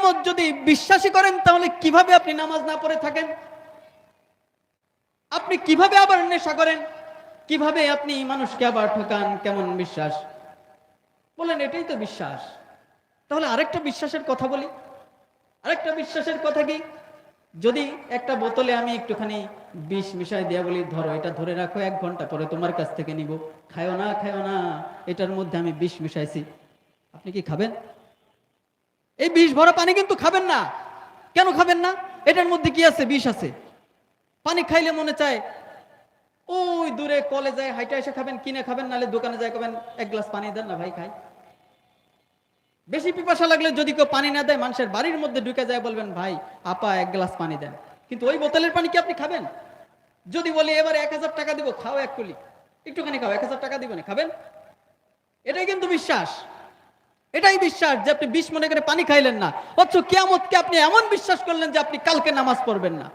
কিয়ামত যদি বিশ্বাসী করেন, তাহলে কিভাবে আপনি নামাজ না পড়ে থাকেন? আপনি কিভাবে আবার নেশা করেন? কিভাবে আপনি মানুষকে আবার ঠকান? কেমন বিশ্বাস? বলেন এটাই তো বিশ্বাস। তাহলে আরেকটা বিশ্বাসের কথা বলি। আরেকটা বিশ্বাসের কথা কি, যদি একটা বোতলে আমি একটুখানি বিষ মিশাই দিয়া বলি, ধরো এটা ধরে রাখো, 1 ঘন্টা পরে তোমার কাছ থেকে নিব, খায়ো না খায়ো না, এটার মধ্যে আমি বিষ মিশাইছি, আপনি কি খাবেন? এই বিষ ভরা পানি কিন্তু খাবেন না। কেন খাবেন না? এটার মধ্যে কি আছে? বিষ আছে। পানি খাইলে মনে চায় ওই দূরে কলে যায় হাইটা এসে খাবেন, কিনে খাবেন, নাহলে দোকানে যায় খাবেন, 1 গ্লাস পানি দেন না ভাই খাই। বেশি পিপাসা লাগলে যদি কেউ পানি না দেয়, মানুষের বাড়ির মধ্যে ঢুকে যায়, বলবেন ভাই আপা 1 গ্লাস পানি দেন। কিন্তু ওই বোতলের পানি কি আপনি খাবেন? যদি বলি এবার 1000 টাকা দিব, খাও 1 কুলি, একটুখানি খাও, 1000 টাকা দিব না, খাবেন? এটাই কিন্তু বিশ্বাস। এটাই বিশ্বাস যে আপনি বিষ মনে করে পানি খাইলেন না, অথচ কিয়ামতকে আপনি এমন বিশ্বাস করলেন যে আপনি কালকে নামাজ পড়বেন না।